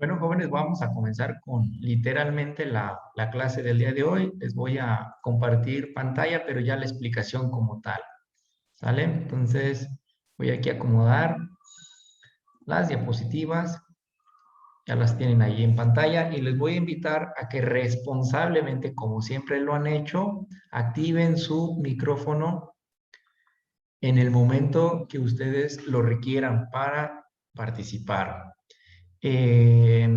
Bueno, jóvenes, vamos a comenzar con literalmente la clase del día de hoy. Les voy a compartir pantalla, pero ya la explicación como tal. ¿Sale? Entonces, voy aquí a acomodar las diapositivas. Ya las tienen ahí en pantalla y les voy a invitar a que responsablemente, como siempre lo han hecho, activen su micrófono en el momento que ustedes lo requieran para participar. Le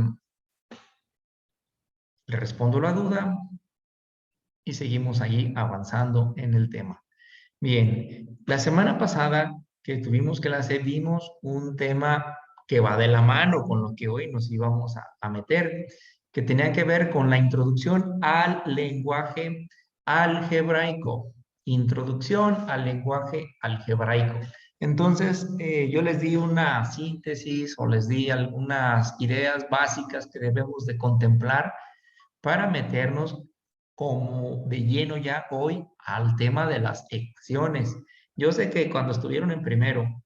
respondo la duda y seguimos ahí avanzando en el tema. Bien, la semana pasada que tuvimos clase vimos un tema que va de la mano con lo que hoy nos íbamos a meter, que tenía que ver con la introducción al lenguaje algebraico. Introducción al lenguaje algebraico. Entonces, yo les di una síntesis o les di algunas ideas básicas que debemos de contemplar para meternos como de lleno ya hoy al tema de las ecuaciones. Yo sé que cuando estuvieron en primero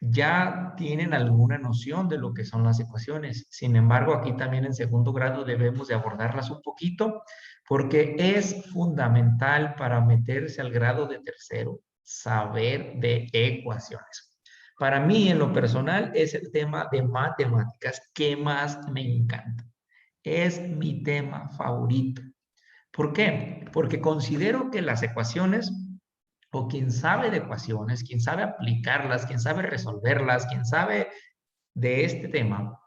ya tienen alguna noción de lo que son las ecuaciones. Sin embargo, aquí también en segundo grado debemos de abordarlas un poquito porque es fundamental para meterse al grado de tercero saber de ecuaciones. Para mí, en lo personal, es el tema de matemáticas que más me encanta. Es mi tema favorito. ¿Por qué? Porque considero que las ecuaciones, o quien sabe de ecuaciones, quien sabe aplicarlas, quien sabe resolverlas, quien sabe de este tema,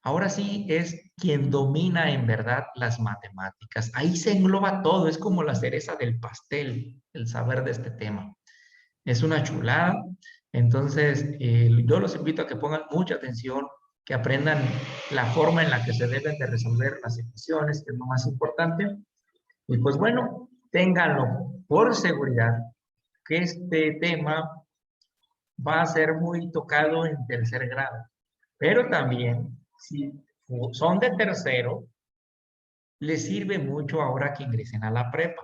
ahora sí es quien domina en verdad las matemáticas. Ahí se engloba todo, es como la cereza del pastel, el saber de este tema. Es una chulada. Entonces, yo los invito a que pongan mucha atención, que aprendan la forma en la que se deben de resolver las ecuaciones, que es lo más importante. Y pues bueno, ténganlo por seguridad que este tema va a ser muy tocado en tercer grado. Pero también, si son de tercero, les sirve mucho ahora que ingresen a la prepa.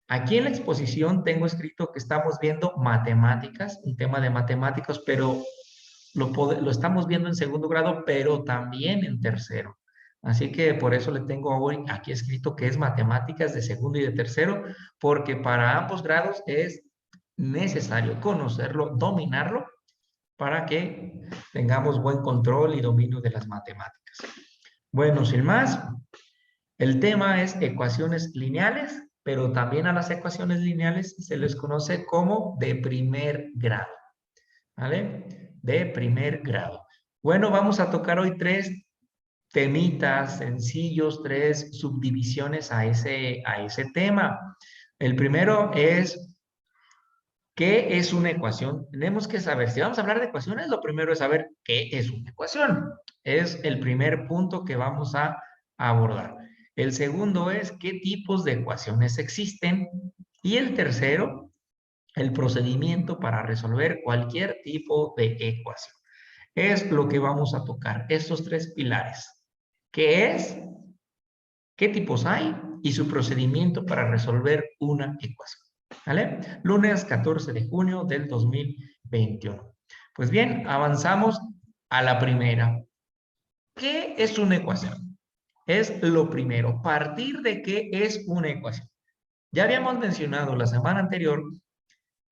Aquí en la exposición tengo escrito que estamos viendo matemáticas, un tema de matemáticas, pero lo estamos viendo en segundo grado, pero también en tercero. Así que por eso le tengo hoy aquí escrito que es matemáticas de segundo y de tercero, porque para ambos grados es necesario conocerlo, dominarlo, para que tengamos buen control y dominio de las matemáticas. Bueno, sin más, el tema es ecuaciones lineales, pero también a las ecuaciones lineales se les conoce como de primer grado. ¿Vale? De primer grado. Bueno, vamos a tocar hoy tres temitas sencillos, tres subdivisiones a ese tema. El primero es, ¿qué es una ecuación? Tenemos que saber, si vamos a hablar de ecuaciones, lo primero es saber qué es una ecuación. Es el primer punto que vamos a abordar. El segundo es, ¿qué tipos de ecuaciones existen? Y el tercero, el procedimiento para resolver cualquier tipo de ecuación. Es lo que vamos a tocar, estos tres pilares. ¿Qué es? ¿Qué tipos hay? Y su procedimiento para resolver una ecuación. ¿Vale? Lunes 14 de junio del 2021. Pues bien, avanzamos a la primera. ¿Qué es una ecuación? Es lo primero. ¿Partir de qué es una ecuación? Ya habíamos mencionado la semana anterior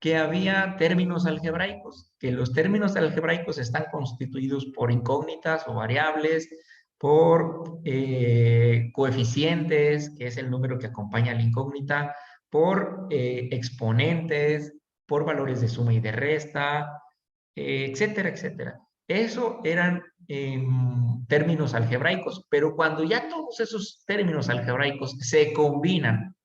que había términos algebraicos, que los términos algebraicos están constituidos por incógnitas o variables, por coeficientes, que es el número que acompaña a la incógnita, por exponentes, por valores de suma y de resta, etcétera, etcétera. Eso eran términos algebraicos, pero cuando ya todos esos términos algebraicos se combinan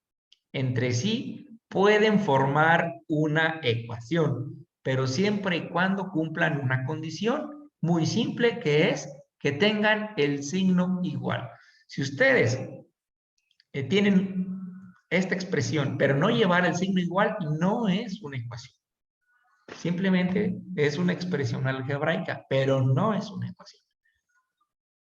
entre sí, pueden formar una ecuación, pero siempre y cuando cumplan una condición muy simple, que es que tengan el signo igual. Si ustedes tienen esta expresión, pero no llevar el signo igual, no es una ecuación. Simplemente es una expresión algebraica, pero no es una ecuación.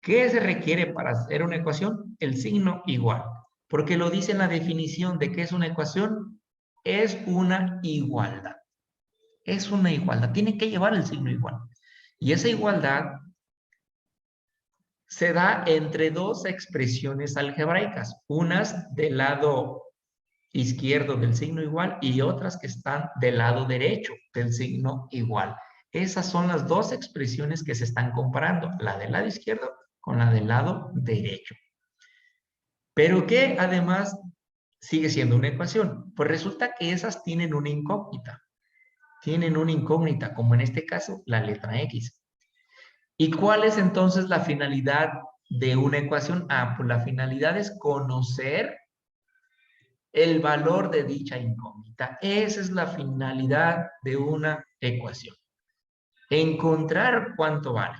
¿Qué se requiere para hacer una ecuación? El signo igual, porque lo dice en la definición de qué es una ecuación. Es una igualdad. Es una igualdad. Tiene que llevar el signo igual. Y esa igualdad se da entre dos expresiones algebraicas, unas del lado izquierdo del signo igual y otras que están del lado derecho del signo igual. Esas son las dos expresiones que se están comparando, la del lado izquierdo con la del lado derecho. Pero que además sigue siendo una ecuación. Pues resulta que esas tienen una incógnita. Tienen una incógnita, como en este caso la letra X. ¿Y cuál es entonces la finalidad de una ecuación? Ah, pues la finalidad es conocer el valor de dicha incógnita. Esa es la finalidad de una ecuación. Encontrar cuánto vale.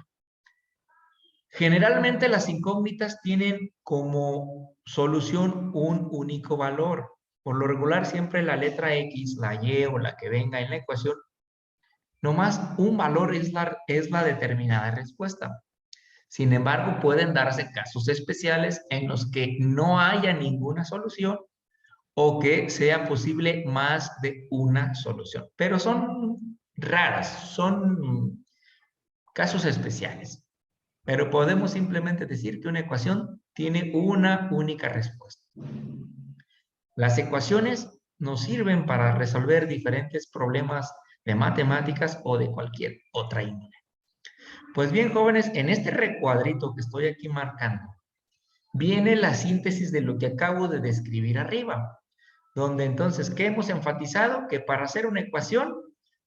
Generalmente las incógnitas tienen como solución un único valor. Por lo regular siempre la letra X, la Y o la que venga en la ecuación, nomás un valor es la determinada respuesta. Sin embargo, pueden darse casos especiales en los que no haya ninguna solución o que sea posible más de una solución. Pero son raras, son casos especiales. Pero podemos simplemente decir que una ecuación tiene una única respuesta. Las ecuaciones nos sirven para resolver diferentes problemas de matemáticas o de cualquier otra índole. Pues bien, jóvenes, en este recuadrito que estoy aquí marcando, viene la síntesis de lo que acabo de describir arriba, donde entonces, ¿qué hemos enfatizado? Que para hacer una ecuación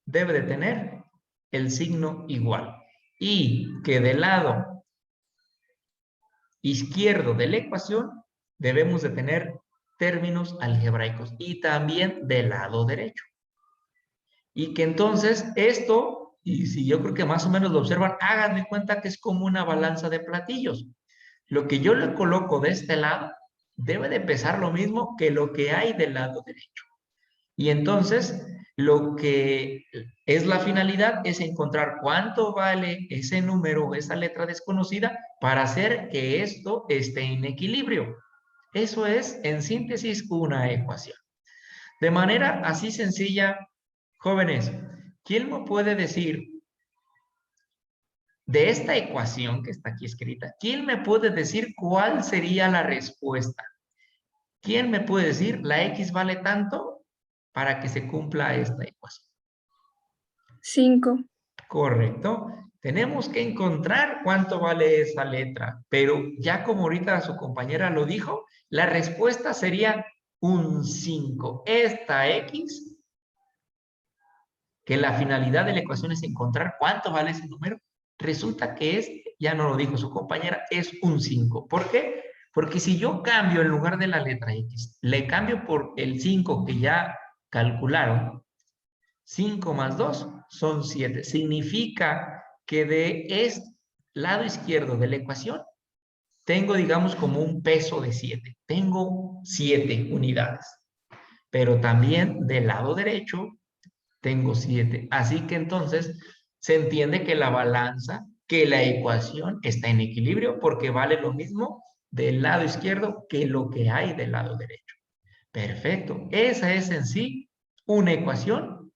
debe de tener el signo igual y que del lado izquierdo de la ecuación debemos de tener términos algebraicos y también del lado derecho. Y que entonces esto, y si yo creo que más o menos lo observan, háganme cuenta que es como una balanza de platillos. Lo que yo le coloco de este lado debe de pesar lo mismo que lo que hay del lado derecho. Y entonces, lo que es la finalidad es encontrar cuánto vale ese número o esa letra desconocida para hacer que esto esté en equilibrio. Eso es, en síntesis, una ecuación. De manera así sencilla, jóvenes, ¿quién me puede decir de esta ecuación que está aquí escrita? ¿Quién me puede decir cuál sería la respuesta? ¿Quién me puede decir la X vale tanto para que se cumpla esta ecuación? 5. Correcto. Tenemos que encontrar cuánto vale esa letra, pero ya como ahorita su compañera lo dijo, la respuesta sería un 5. Esta X, que la finalidad de la ecuación es encontrar cuánto vale ese número, resulta que es, ya no lo dijo su compañera, es un 5. ¿Por qué? Porque si yo cambio en lugar de la letra X, le cambio por el 5 que ya calcularon, 5 más 2 son 7. Significa que de este lado izquierdo de la ecuación tengo, digamos, como un peso de 7. Tengo 7 unidades. Pero también del lado derecho tengo 7. Así que entonces se entiende que la balanza, que la ecuación está en equilibrio porque vale lo mismo del lado izquierdo que lo que hay del lado derecho. Perfecto. Esa es en sí una ecuación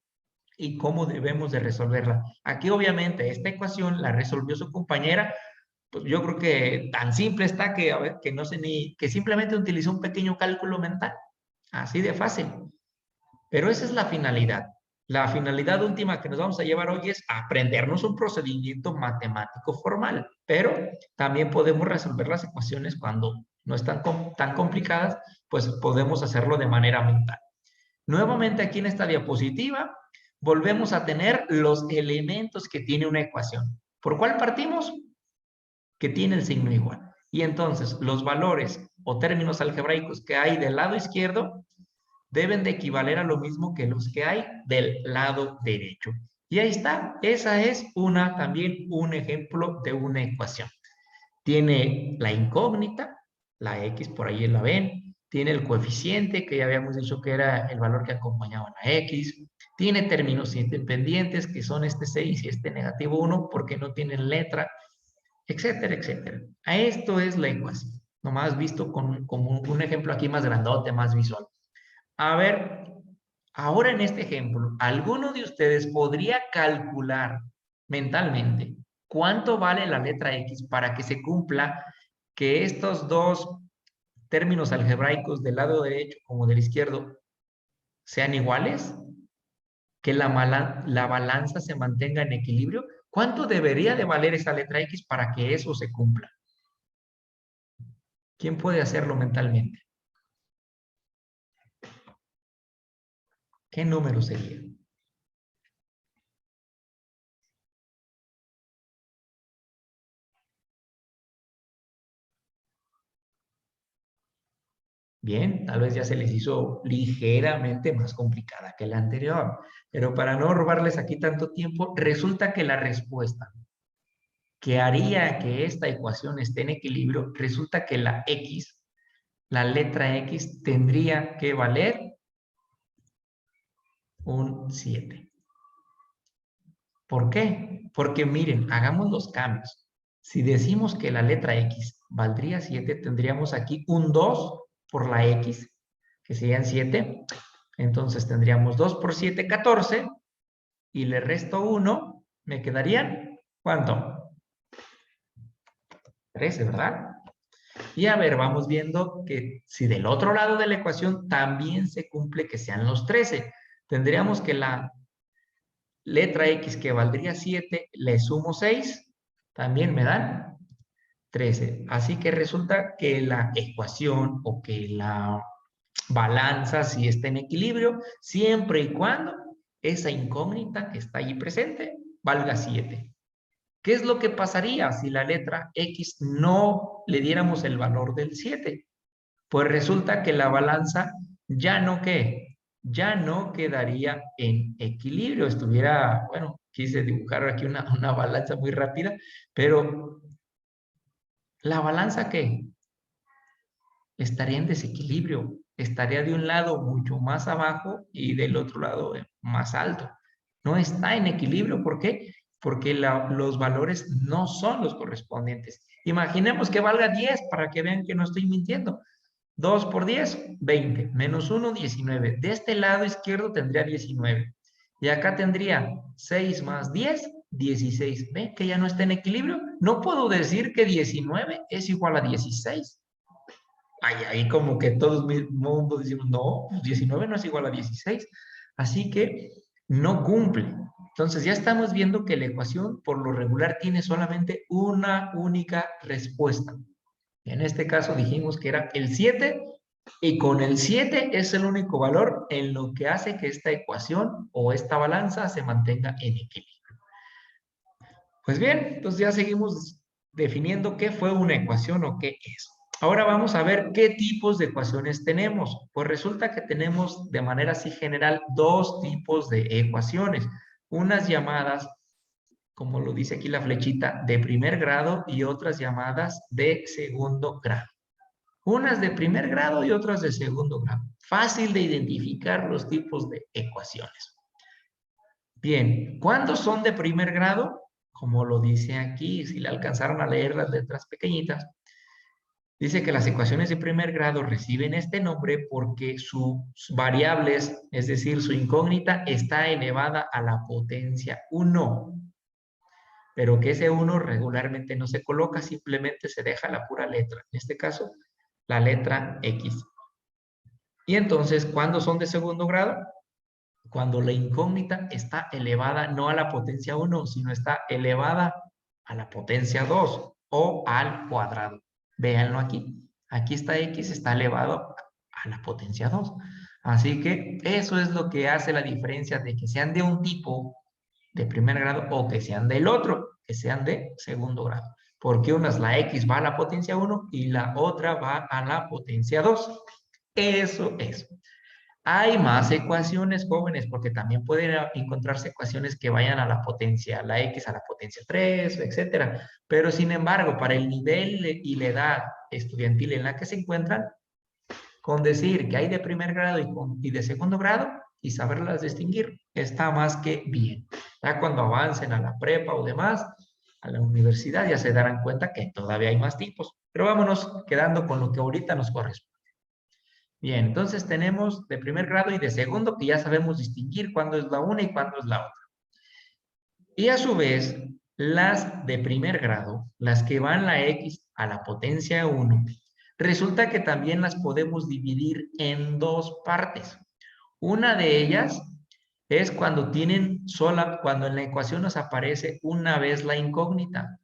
y cómo debemos de resolverla. Aquí obviamente esta ecuación la resolvió su compañera, pues yo creo que tan simple está que, a ver, que no sé ni, que simplemente utilizó un pequeño cálculo mental, así de fácil. Pero esa es la finalidad. La finalidad última que nos vamos a llevar hoy es aprendernos un procedimiento matemático formal, pero también podemos resolver las ecuaciones cuando no están tan complicadas, pues podemos hacerlo de manera mental. Nuevamente aquí en esta diapositiva volvemos a tener los elementos que tiene una ecuación. ¿Por cuál partimos? Que tiene el signo igual. Y entonces los valores o términos algebraicos que hay del lado izquierdo deben de equivaler a lo mismo que los que hay del lado derecho. Y ahí está, esa es también un ejemplo de una ecuación. Tiene la incógnita, la X por ahí la ven, tiene el coeficiente que ya habíamos dicho que era el valor que acompañaba a la X, tiene términos independientes que son este 6 y este negativo 1 porque no tienen letra, etcétera, etcétera. A esto es la ecuación, nomás visto como un ejemplo aquí más grandote, más visual. A ver, ahora en este ejemplo, ¿alguno de ustedes podría calcular mentalmente ¿cuánto vale la letra X para que se cumpla que estos dos términos algebraicos del lado derecho como del izquierdo sean iguales? Que la balanza se mantenga en equilibrio. ¿Cuánto debería de valer esa letra X para que eso se cumpla? ¿Quién puede hacerlo mentalmente? ¿Qué número sería? Bien, tal vez ya se les hizo ligeramente más complicada que la anterior, pero para no robarles aquí tanto tiempo, resulta que la respuesta que haría que esta ecuación esté en equilibrio, resulta que la X, la letra X, tendría que valer un 7. ¿Por qué? Porque miren, hagamos los cambios. Si decimos que la letra X valdría 7, tendríamos aquí un 2 por la X, que serían 7. Entonces tendríamos 2 por 7, 14. Y le resto 1, ¿me quedarían? ¿Cuánto? 13, ¿verdad? Y a ver, vamos viendo que si del otro lado de la ecuación también se cumple que sean los 13, tendríamos que la letra X que valdría 7, le sumo 6, también me dan 13. Así que resulta que la ecuación o que la balanza sí está en equilibrio, siempre y cuando esa incógnita que está allí presente valga 7. ¿Qué es lo que pasaría si la letra X no le diéramos el valor del 7? Pues resulta que la balanza ya no, ¿qué? Ya no quedaría en equilibrio. Estuviera, bueno, quise dibujar aquí una balanza muy rápida, pero la balanza, ¿qué? Estaría en desequilibrio. Estaría de un lado mucho más abajo y del otro lado más alto. No está en equilibrio. ¿Por qué? Porque los valores no son los correspondientes. Imaginemos que valga 10 para que vean que no estoy mintiendo. 2 por 10, 20. Menos 1, 19. De este lado izquierdo tendría 19. Y acá tendría 6 más 10, 16. ¿Ven que ya no está en equilibrio? No puedo decir que 19 es igual a 16. Ahí como que todo el mundo decimos, no, 19 no es igual a 16. Así que no cumple. Entonces ya estamos viendo que la ecuación por lo regular tiene solamente una única respuesta. En este caso dijimos que era el 7 y con el 7 es el único valor en lo que hace que esta ecuación o esta balanza se mantenga en equilibrio. Pues bien, entonces ya seguimos definiendo qué fue una ecuación o qué es. Ahora vamos a ver qué tipos de ecuaciones tenemos. Pues resulta que tenemos de manera así general dos tipos de ecuaciones. Unas llamadas, como lo dice aquí la flechita, de primer grado y otras llamadas de segundo grado. Unas de primer grado y otras de segundo grado. Fácil de identificar los tipos de ecuaciones. Bien, ¿cuándo son de primer grado? Como lo dice aquí, si le alcanzaron a leer las letras pequeñitas, dice que las ecuaciones de primer grado reciben este nombre porque sus variables, es decir, su incógnita, está elevada a la potencia 1. Pero que ese 1 regularmente no se coloca, simplemente se deja la pura letra. En este caso, la letra X. Y entonces, ¿cuándo son de segundo grado? Cuando la incógnita está elevada no a la potencia 1, sino está elevada a la potencia 2 o al cuadrado. Véanlo aquí. Aquí está X, está elevado a la potencia 2. Así que eso es lo que hace la diferencia de que sean de un tipo de primer grado o que sean del otro, que sean de segundo grado. Porque una es la X va a la potencia 1 y la otra va a la potencia 2. Eso es. Hay más ecuaciones, jóvenes, porque también pueden encontrarse ecuaciones que vayan a la potencia, la X a la potencia 3, etcétera. Pero sin embargo, para el nivel y la edad estudiantil en la que se encuentran, con decir que hay de primer grado y de segundo grado y saberlas distinguir, está más que bien. Ya cuando avancen a la prepa o demás, a la universidad, ya se darán cuenta que todavía hay más tipos. Pero vámonos quedando con lo que ahorita nos corresponde. Bien, entonces tenemos de primer grado y de segundo, que ya sabemos distinguir cuándo es la una y cuándo es la otra. Y a su vez, Las de primer grado, las que van la x a la potencia 1, resulta que también las podemos dividir en dos partes. Una de ellas es cuando cuando en la ecuación nos aparece una vez la incógnita.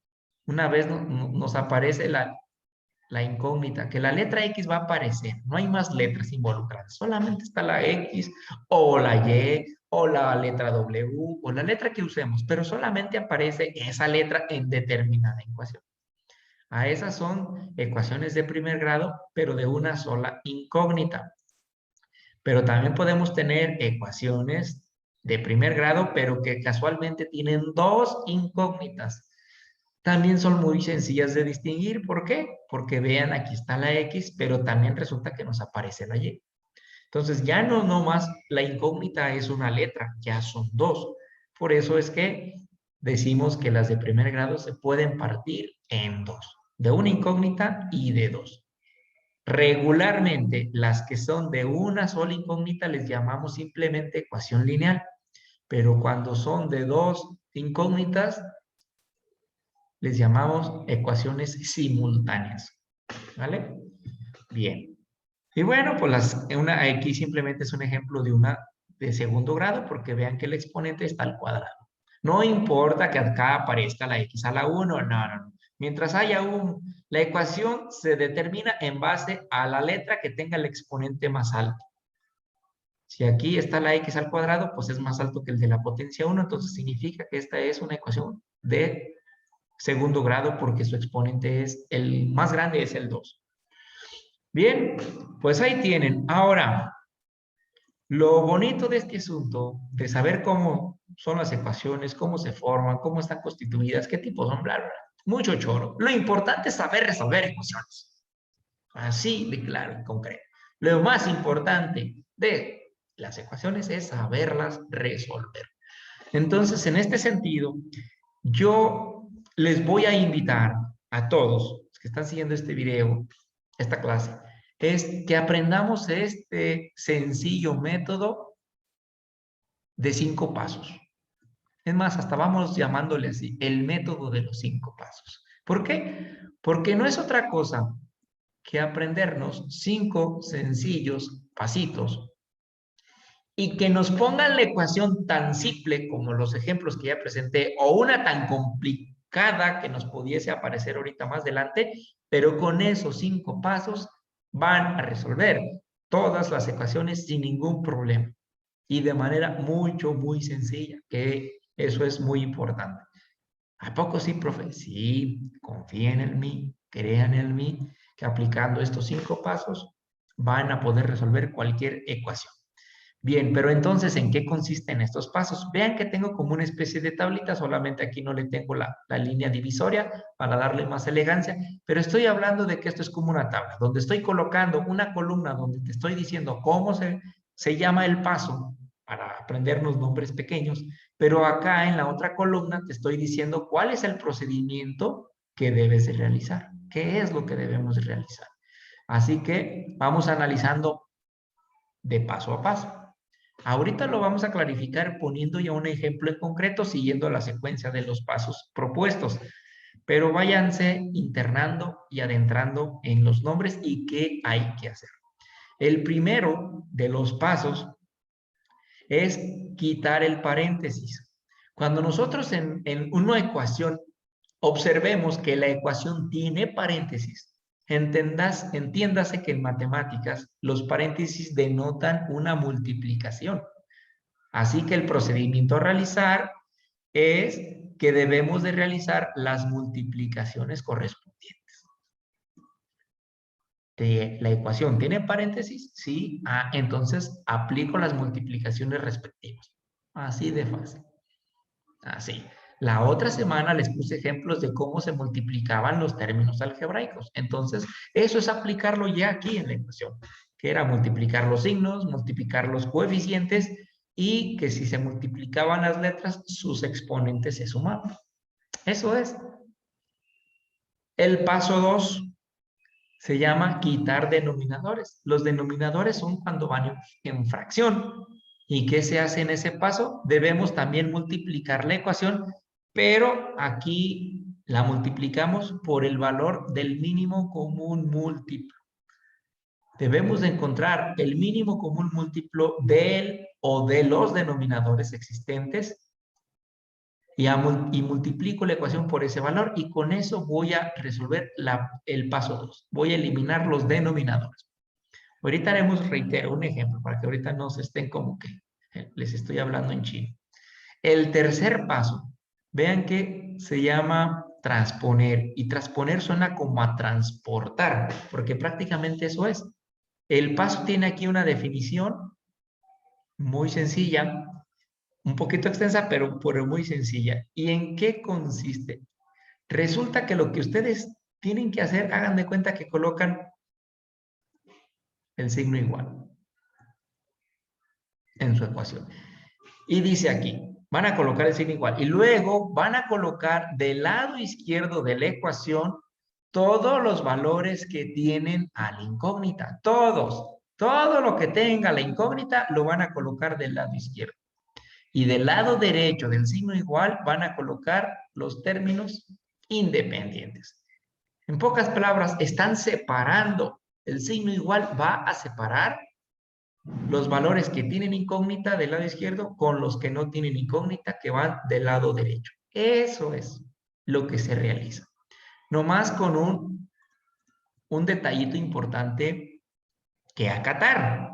Una vez nos aparece la incógnita, que la letra X va a aparecer. No hay más letras involucradas. Solamente está la X o la Y o la letra W o la letra que usemos, pero solamente aparece esa letra en determinada ecuación. A esas son ecuaciones de primer grado, pero de una sola incógnita. Pero también podemos tener ecuaciones de primer grado, pero que casualmente tienen dos incógnitas. También son muy sencillas de distinguir. ¿Por qué? Porque vean, aquí está la X, pero también resulta que nos aparece la Y. Entonces, ya no más la incógnita es una letra, ya son dos. Por eso es que decimos que las de primer grado se pueden partir en dos, de una incógnita y de dos. Regularmente, las que son de una sola incógnita les llamamos simplemente ecuación lineal, pero cuando son de dos incógnitas, les llamamos ecuaciones simultáneas. ¿Vale? Bien. Y bueno, pues aquí simplemente es un ejemplo de una de segundo grado, porque vean que el exponente está al cuadrado. No importa que acá aparezca la x a la 1, no. Mientras haya la ecuación se determina en base a la letra que tenga el exponente más alto. Si aquí está la x al cuadrado, pues es más alto que el de la potencia 1, entonces significa que esta es una ecuación de segundo grado porque su exponente es el más grande, es el 2. Bien, pues ahí tienen. Ahora, lo bonito de este asunto, de saber cómo son las ecuaciones, cómo se forman, cómo están constituidas, qué tipos son, bla, bla, mucho choro. Lo importante es saber resolver ecuaciones. Así de claro y concreto. Lo más importante de las ecuaciones es saberlas resolver. Entonces, en este sentido, yo les voy a invitar a todos los que están siguiendo este video, esta clase, es que aprendamos este sencillo método de 5 pasos. Es más, hasta vamos llamándole así, el método de los 5 pasos. ¿Por qué? Porque no es otra cosa que aprendernos 5 sencillos pasitos y que nos pongan la ecuación tan simple como los ejemplos que ya presenté o una tan complicada que nos pudiese aparecer ahorita más adelante, pero con esos 5 pasos van a resolver todas las ecuaciones sin ningún problema y de manera muy sencilla, que eso es muy importante. ¿A poco sí, profe? Sí, confíen en mí, crean en mí, que aplicando estos 5 pasos van a poder resolver cualquier ecuación. Bien, pero entonces, ¿en qué consisten estos pasos? Vean que tengo como una especie de tablita, solamente aquí no le tengo la línea divisoria para darle más elegancia, pero estoy hablando de que esto es como una tabla, donde estoy colocando una columna donde te estoy diciendo cómo se llama el paso para aprendernos nombres pequeños, pero acá en la otra columna te estoy diciendo cuál es el procedimiento que debes de realizar, qué es lo que debemos de realizar. Así que vamos analizando de paso a paso. Ahorita lo vamos a clarificar poniendo ya un ejemplo en concreto, siguiendo la secuencia de los pasos propuestos. Pero váyanse internando y adentrando en los nombres y qué hay que hacer. El primero de los pasos es quitar el paréntesis. Cuando nosotros en una ecuación observemos que la ecuación tiene paréntesis, entiéndase que en matemáticas los paréntesis denotan una multiplicación. Así que el procedimiento a realizar es que debemos de realizar las multiplicaciones correspondientes. ¿La ecuación tiene paréntesis? Sí. Entonces aplico las multiplicaciones respectivas. Así de fácil. Así. La otra semana les puse ejemplos de cómo se multiplicaban los términos algebraicos. Entonces, eso es aplicarlo ya aquí en la ecuación, que era multiplicar los signos, multiplicar los coeficientes y que si se multiplicaban las letras, sus exponentes se sumaban. Eso es. El paso 2 se llama quitar denominadores. Los denominadores son cuando van en fracción. ¿Y qué se hace en ese paso? Debemos también multiplicar la ecuación, pero aquí la multiplicamos por el valor del mínimo común múltiplo. Debemos de encontrar el mínimo común múltiplo del o de los denominadores existentes y multiplico la ecuación por ese valor y con eso voy a resolver el paso 2. Voy a eliminar los denominadores. Ahorita haremos, reitero, un ejemplo para que ahorita no se estén como que les estoy hablando en chino. El tercer paso, vean que se llama transponer y transponer suena como a transportar, porque prácticamente eso es. El paso tiene aquí una definición muy sencilla, un poquito extensa, pero muy sencilla. ¿Y en qué consiste? Resulta que lo que ustedes tienen que hacer, hagan de cuenta que colocan el signo igual en su ecuación. Y dice aquí, van a colocar el signo igual y luego van a colocar del lado izquierdo de la ecuación todos los valores que tienen a la incógnita, todos. Todo lo que tenga la incógnita lo van a colocar del lado izquierdo. Y del lado derecho del signo igual van a colocar los términos independientes. En pocas palabras, están separando. El signo igual va a separar los valores que tienen incógnita del lado izquierdo con los que no tienen incógnita que van del lado derecho. Eso es lo que se realiza. Nomás con un detallito importante que acatar.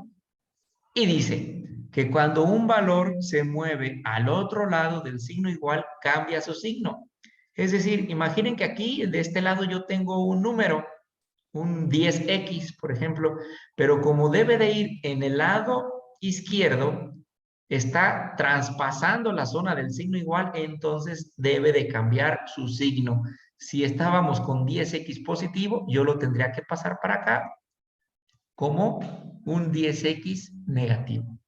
Y dice que cuando un valor se mueve al otro lado del signo igual, cambia su signo. Es decir, imaginen que aquí, de este lado, yo tengo un número, un 10x, por ejemplo, pero como debe de ir en el lado izquierdo, está traspasando la zona del signo igual, entonces debe de cambiar su signo. Si estábamos con 10x positivo, yo lo tendría que pasar para acá como un 10x negativo.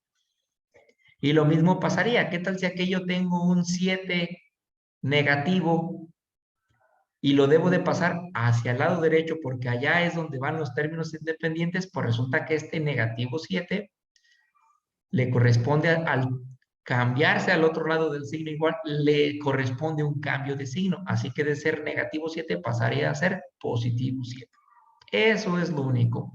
Y lo mismo pasaría. ¿Qué tal si aquello tengo un 7 negativo y lo debo de pasar hacia el lado derecho porque allá es donde van los términos independientes? Pues resulta que este negativo 7 le corresponde al cambiarse al otro lado del signo igual, le corresponde un cambio de signo. Así que de ser negativo 7 pasaría a ser positivo 7. Eso es lo único.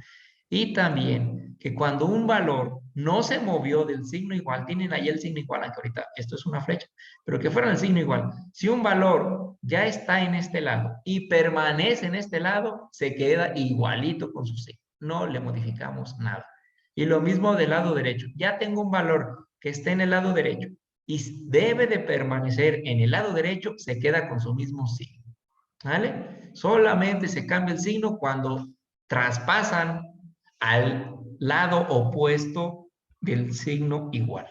Y también que cuando un valor no se movió del signo igual, tienen ahí el signo igual, aunque ahorita esto es una flecha, pero que fuera el signo igual. Si un valor ya está en este lado y permanece en este lado, se queda igualito con su signo. No le modificamos nada. Y lo mismo del lado derecho. Ya tengo un valor que está en el lado derecho y debe de permanecer en el lado derecho, se queda con su mismo signo. ¿Vale? Solamente se cambia el signo cuando traspasan al lado opuesto del signo igual.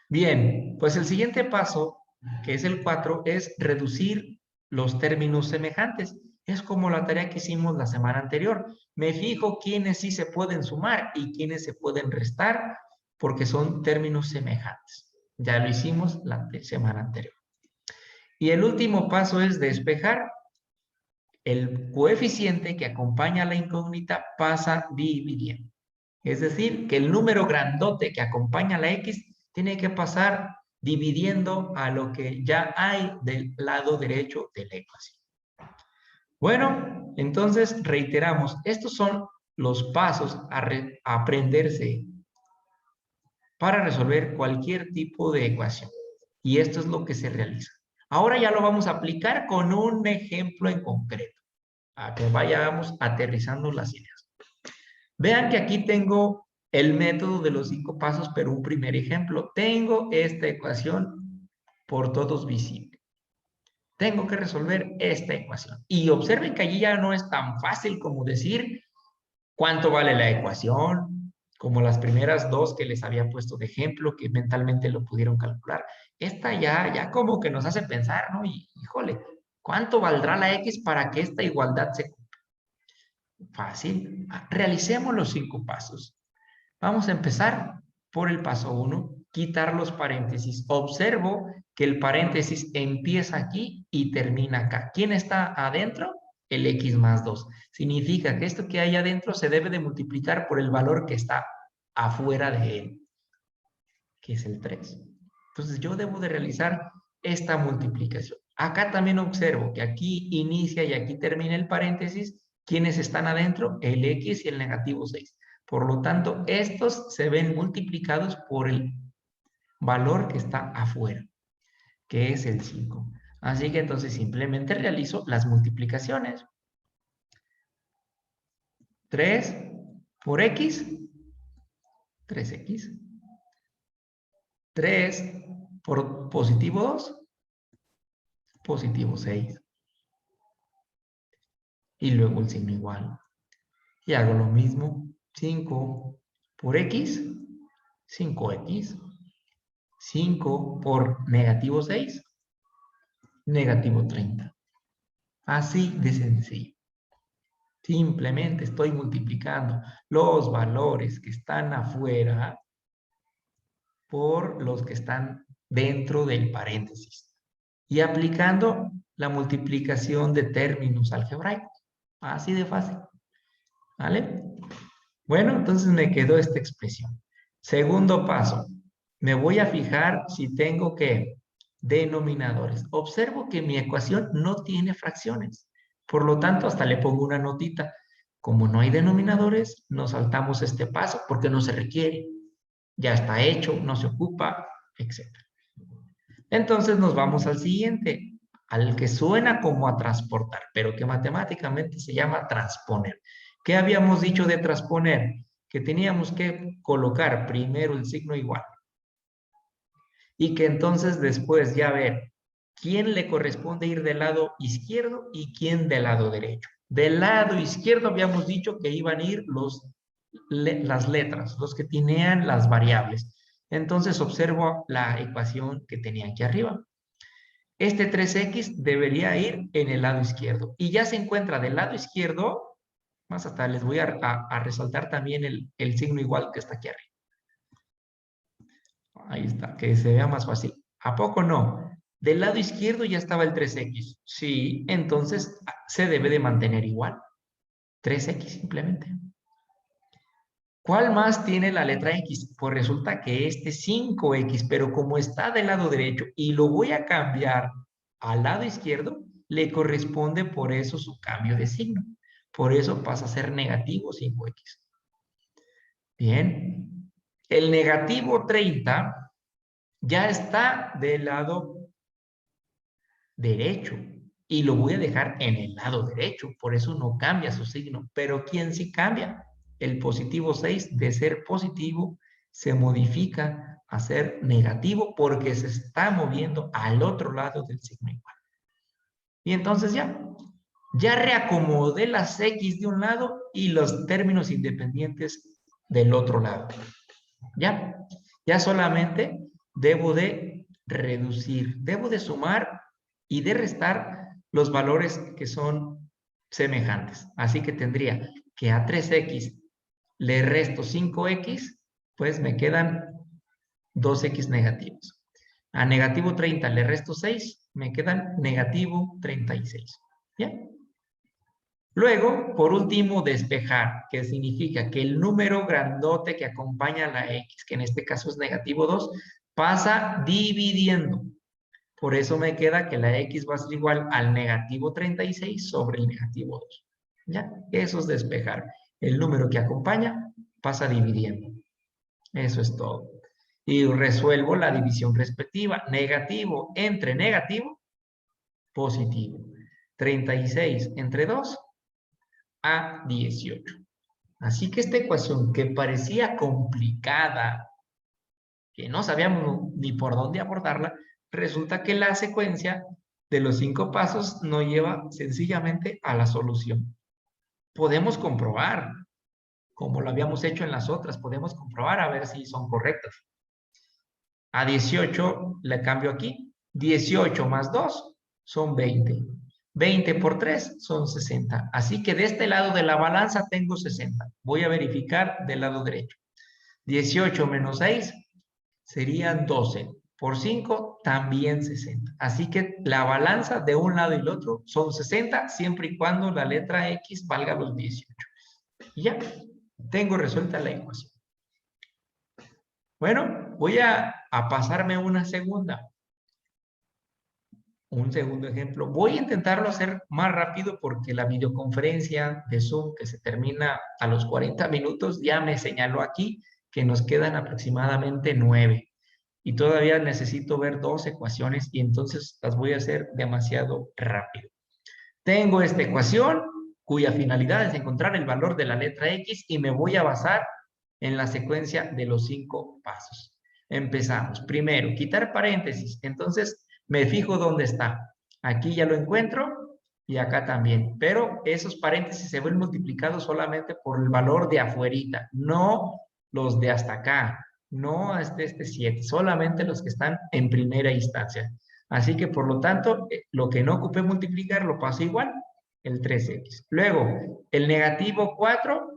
Bien, pues el siguiente paso, que es el 4, es reducir los términos semejantes. Es como la tarea que hicimos la semana anterior. Me fijo quiénes sí se pueden sumar y quiénes se pueden restar porque son términos semejantes. Ya lo hicimos la semana anterior. Y el último paso es despejar. El coeficiente que acompaña a la incógnita pasa dividiendo. Es decir, que el número grandote que acompaña a la X tiene que pasar dividiendo a lo que ya hay del lado derecho de la ecuación. Bueno, entonces reiteramos, estos son los pasos a aprenderse para resolver cualquier tipo de ecuación. Y esto es lo que se realiza. Ahora ya lo vamos a aplicar con un ejemplo en concreto, a que vayamos aterrizando las ideas. Vean que aquí tengo el método de los 5 pasos, pero un primer ejemplo. Tengo esta ecuación por todos visible. Tengo que resolver esta ecuación. Y observen que allí ya no es tan fácil como decir cuánto vale la ecuación, como las primeras dos que les había puesto de ejemplo, que mentalmente lo pudieron calcular. Esta ya como que nos hace pensar, ¿no? Y, híjole, ¿cuánto valdrá la X para que esta igualdad se cumpla? Fácil. Realicemos los 5 pasos. Vamos a empezar por el paso 1, quitar los paréntesis. Observo que el paréntesis empieza aquí y termina acá. ¿Quién está adentro? El x más 2. Significa que esto que hay adentro se debe de multiplicar por el valor que está afuera de él, que es el 3. Entonces yo debo de realizar esta multiplicación. Acá también observo que aquí inicia y aquí termina el paréntesis. ¿Quiénes están adentro? El X y el negativo 6. Por lo tanto, estos se ven multiplicados por el valor que está afuera, que es el 5. Así que entonces simplemente realizo las multiplicaciones. 3 por X, 3X. 3 por positivo 2, positivo 6. Y luego el signo igual. Y hago lo mismo. 5 por X, 5X. 5 por negativo 6, negativo 30. Así de sencillo. Simplemente estoy multiplicando los valores que están afuera por los que están dentro del paréntesis. Y aplicando la multiplicación de términos algebraicos. Así de fácil. ¿Vale? Bueno, entonces me quedó esta expresión. Segundo paso. Me voy a fijar si tengo que denominadores. Observo que mi ecuación no tiene fracciones. Por lo tanto, hasta le pongo una notita. Como no hay denominadores, nos saltamos este paso porque no se requiere. Ya está hecho, no se ocupa, etc. Entonces nos vamos al siguiente, al que suena como a transportar, pero que matemáticamente se llama transponer. ¿Qué habíamos dicho de transponer? Que teníamos que colocar primero el signo igual y que entonces después ya ver quién le corresponde ir del lado izquierdo y quién del lado derecho. Del lado izquierdo habíamos dicho que iban a ir las letras, los que tenían las variables. Entonces observo la ecuación que tenía aquí arriba. Este 3x debería ir en el lado izquierdo. Y ya se encuentra del lado izquierdo, más hasta les voy a resaltar también el signo igual que está aquí arriba. Ahí está, que se vea más fácil. ¿A poco no? Del lado izquierdo ya estaba el 3x. Sí, entonces se debe de mantener igual. 3x simplemente. ¿Cuál más tiene la letra X? Pues resulta que este 5X, pero como está del lado derecho y lo voy a cambiar al lado izquierdo, le corresponde por eso su cambio de signo. Por eso pasa a ser negativo 5X. Bien. El negativo 30 ya está del lado derecho y lo voy a dejar en el lado derecho. Por eso no cambia su signo. Pero ¿quién sí cambia? El positivo 6 de ser positivo se modifica a ser negativo porque se está moviendo al otro lado del signo igual. Y entonces ya reacomodé las X de un lado y los términos independientes del otro lado. Ya solamente debo de reducir, debo de sumar y de restar los valores que son semejantes. Así que tendría que a 3x le resto 5x, pues me quedan 2x negativos. A negativo 30 le resto 6, me quedan negativo 36. ¿Bien? Luego, por último, despejar, que significa que el número grandote que acompaña a la x, que en este caso es negativo 2, pasa dividiendo. Por eso me queda que la x va a ser igual al negativo 36 sobre el negativo 2. ¿Ya? Eso es despejar. El número que acompaña pasa dividiendo. Eso es todo. Y resuelvo la división respectiva. Negativo entre negativo, positivo. 36 entre 2, a 18. Así que esta ecuación que parecía complicada, que no sabíamos ni por dónde abordarla, resulta que la secuencia de los 5 pasos nos lleva sencillamente a la solución. Podemos comprobar, como lo habíamos hecho en las otras, podemos comprobar a ver si son correctas. A 18 le cambio aquí. 18 más 2 son 20. 20 por 3 son 60. Así que de este lado de la balanza tengo 60. Voy a verificar del lado derecho. 18 menos 6 serían 12. Por 5 también 60. Así que la balanza de un lado y el otro son 60 siempre y cuando la letra X valga los 18. Y ya, tengo resuelta la ecuación. Bueno, voy a pasarme una segunda. Un segundo ejemplo. Voy a intentarlo hacer más rápido porque la videoconferencia de Zoom que se termina a los 40 minutos ya me señaló aquí que nos quedan aproximadamente 9. Y todavía necesito ver 2 ecuaciones y entonces las voy a hacer demasiado rápido. Tengo esta ecuación cuya finalidad es encontrar el valor de la letra X y me voy a basar en la secuencia de los 5 pasos. Empezamos. Primero, quitar paréntesis. Entonces, me fijo dónde está. Aquí ya lo encuentro y acá también. Pero esos paréntesis se ven multiplicados solamente por el valor de afuerita, no los de hasta acá, no hasta este 7, solamente los que están en primera instancia. Así que, por lo tanto, lo que no ocupé multiplicar lo paso igual, el 3x. Luego, el negativo 4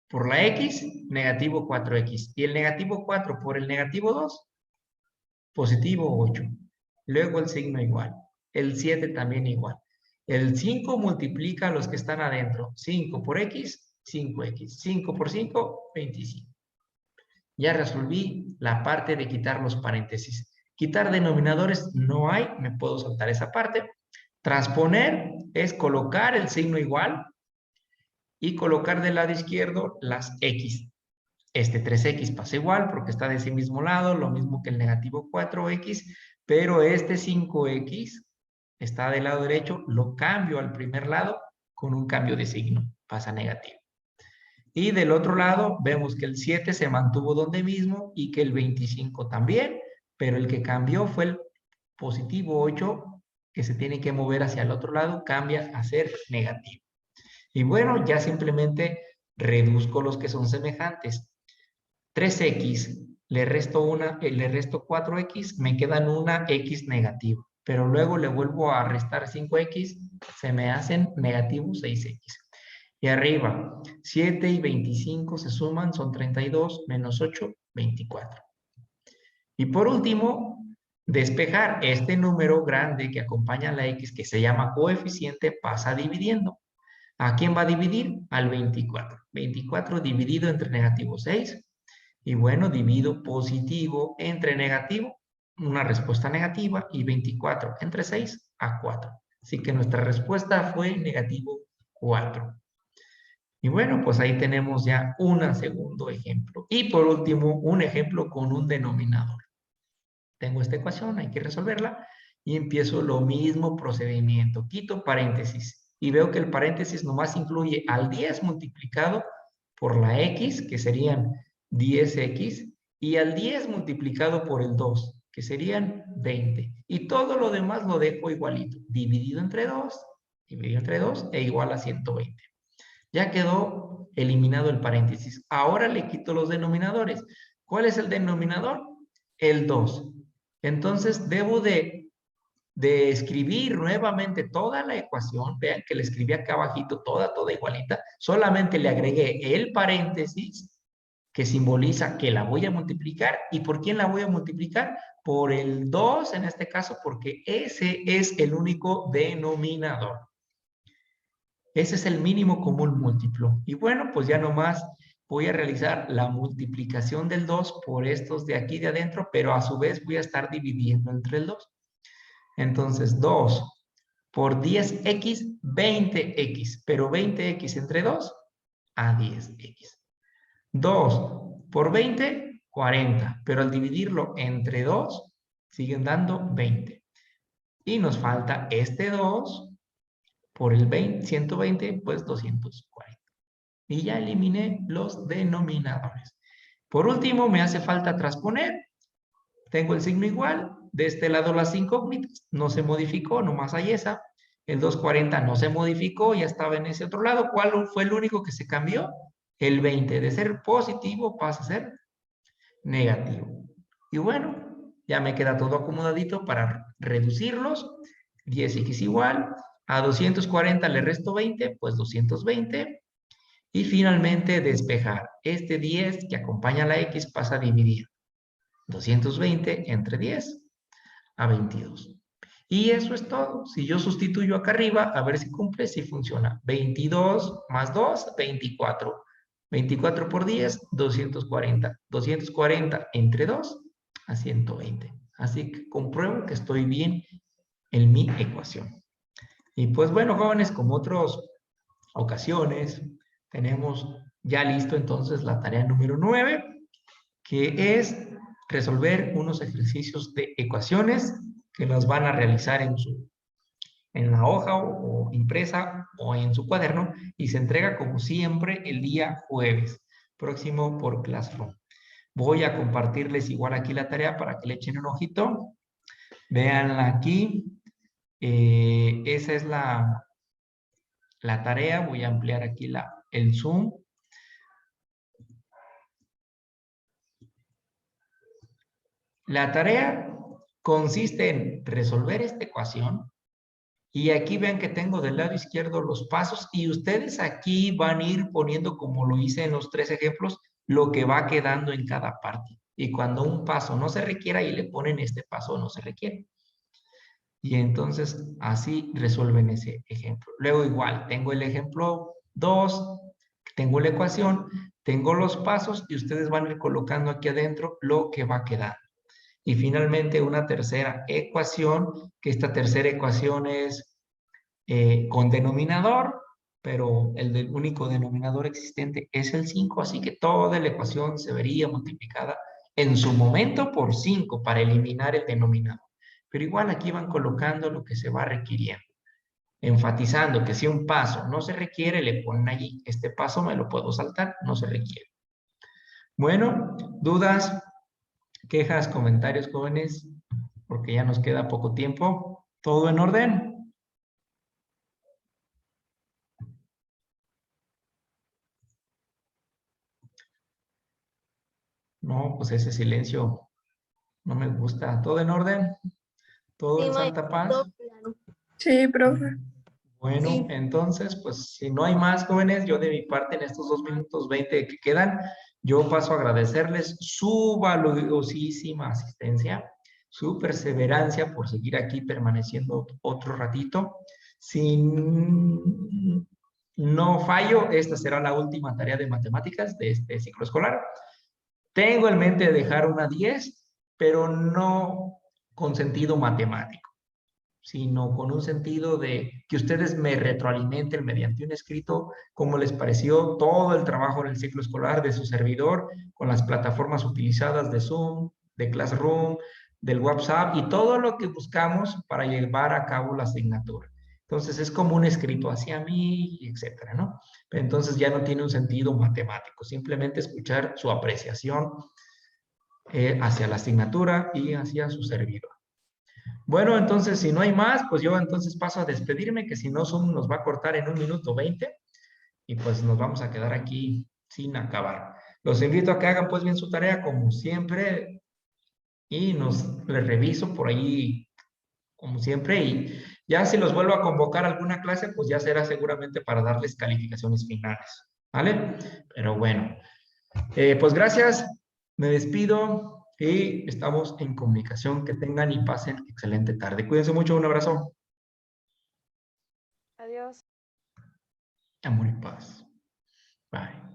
por la x, negativo 4x. Y el negativo 4 por el negativo 2, positivo 8. Luego el signo igual. El 7 también igual. El 5 multiplica a los que están adentro. 5 por x, 5x. 5 por 5, 25. Ya resolví la parte de quitar los paréntesis. Quitar denominadores no hay, me puedo saltar esa parte. Transponer es colocar el signo igual y colocar del lado izquierdo las x. Este 3x pasa igual porque está de ese mismo lado, lo mismo que el negativo 4x, pero este 5x está del lado derecho, lo cambio al primer lado con un cambio de signo, pasa negativo. Y del otro lado vemos que el 7 se mantuvo donde mismo y que el 25 también, pero el que cambió fue el positivo 8, que se tiene que mover hacia el otro lado, cambia a ser negativo. Y bueno, ya simplemente reduzco los que son semejantes. 3x, le resto 4x, me quedan una x negativo. Pero luego le vuelvo a restar 5x, se me hacen negativo 6x. Y arriba, 7 y 25 se suman, son 32, menos 8, 24. Y por último, despejar este número grande que acompaña a la x, que se llama coeficiente, pasa dividiendo. ¿A quién va a dividir? Al 24. 24 dividido entre negativo 6. Y bueno, divido positivo entre negativo, una respuesta negativa, y 24 entre 6 a 4. Así que nuestra respuesta fue negativo 4. Y bueno, pues ahí tenemos ya un segundo ejemplo. Y por último, un ejemplo con un denominador. Tengo esta ecuación, hay que resolverla. Y empiezo lo mismo procedimiento. Quito paréntesis. Y veo que el paréntesis nomás incluye al 10 multiplicado por la x, que serían 10x, y al 10 multiplicado por el 2, que serían 20. Y todo lo demás lo dejo igualito. Dividido entre 2 e igual a 120. Ya quedó eliminado el paréntesis. Ahora le quito los denominadores. ¿Cuál es el denominador? El 2. Entonces debo de escribir nuevamente toda la ecuación. Vean que le escribí acá abajito toda igualita. Solamente le agregué el paréntesis que simboliza que la voy a multiplicar. ¿Y por quién la voy a multiplicar? Por el 2 en este caso, porque ese es el único denominador. Ese es el mínimo común múltiplo. Y bueno, pues ya nomás voy a realizar la multiplicación del 2 por estos de aquí de adentro, pero a su vez voy a estar dividiendo entre el 2. Entonces, 2 por 10x, 20x, pero 20x entre 2, a 10x. 2 por 20, 40, pero al dividirlo entre 2, siguen dando 20. Y nos falta este 2 por el 120, pues 240. Y ya eliminé los denominadores. Por último, me hace falta transponer. Tengo el signo igual. De este lado las incógnitas. No se modificó, nomás hay esa. El 240 no se modificó, ya estaba en ese otro lado. ¿Cuál fue el único que se cambió? El 20. De ser positivo pasa a ser negativo. Y bueno, ya me queda todo acomodadito para reducirlos. 10x igual. A 240 le resto 20, pues 220. Y finalmente despejar. Este 10 que acompaña a la x pasa a dividir. 220 entre 10 a 22. Y eso es todo. Si yo sustituyo acá arriba, a ver si cumple, si funciona. 22 más 2, 24. 24 por 10, 240. 240 entre 2 a 120. Así que compruebo que estoy bien en mi ecuación. Y pues bueno, jóvenes, como otras ocasiones, tenemos ya listo entonces la tarea número 9, que es resolver unos ejercicios de ecuaciones que los van a realizar en la hoja o impresa o en su cuaderno y se entrega como siempre el día jueves próximo por Classroom. Voy a compartirles igual aquí la tarea para que le echen un ojito. Véanla aquí. Esa es la tarea. Voy a ampliar aquí el Zoom. La tarea consiste en resolver esta ecuación y aquí vean que tengo del lado izquierdo los pasos y ustedes aquí van a ir poniendo, como lo hice en los 3 ejemplos, lo que va quedando en cada parte. Y cuando un paso no se requiera, ahí le ponen este paso no se requiere. Y entonces así resuelven ese ejemplo. Luego igual, tengo el ejemplo 2, tengo la ecuación, tengo los pasos y ustedes van a ir colocando aquí adentro lo que va quedando. Y finalmente una tercera ecuación, que esta tercera ecuación es con denominador, pero el único denominador existente es el 5, así que toda la ecuación se vería multiplicada en su momento por 5 para eliminar el denominador. Pero igual aquí van colocando lo que se va requiriendo, enfatizando que si un paso no se requiere, le ponen allí, este paso me lo puedo saltar, no se requiere. Bueno, dudas, quejas, comentarios, jóvenes, porque ya nos queda poco tiempo. ¿Todo en orden? No, pues ese silencio no me gusta. ¿Todo en orden? ¿Todo Sí, en santa paz? claro. Sí, profe. Bueno, Sí. entonces, pues si no hay más, jóvenes, yo de mi parte en estos 2 minutos 20 que quedan, yo paso a agradecerles su valiosísima asistencia, su perseverancia por seguir aquí permaneciendo otro ratito. Sin no fallo, esta será la última tarea de matemáticas de este ciclo escolar. Tengo en mente dejar una 10, pero no con sentido matemático, sino con un sentido de que ustedes me retroalimenten mediante un escrito cómo les pareció todo el trabajo en el ciclo escolar de su servidor, con las plataformas utilizadas de Zoom, de Classroom, del WhatsApp y todo lo que buscamos para llevar a cabo la asignatura. Entonces es como un escrito hacia mí, etcétera, ¿no? Pero entonces ya no tiene un sentido matemático, simplemente escuchar su apreciación hacia la asignatura y hacia su servidor. Bueno, entonces, si no hay más, pues yo entonces paso a despedirme, que si no, Zoom nos va a cortar en 1 minuto 20 y pues nos vamos a quedar aquí sin acabar. Los invito a que hagan pues bien su tarea como siempre y les reviso por ahí como siempre y ya si los vuelvo a convocar a alguna clase, pues ya será seguramente para darles calificaciones finales, ¿vale? Pero bueno, pues gracias, me despido y estamos en comunicación. Que tengan y pasen excelente tarde. Cuídense mucho, un abrazo. Adiós. Amor y paz. Bye.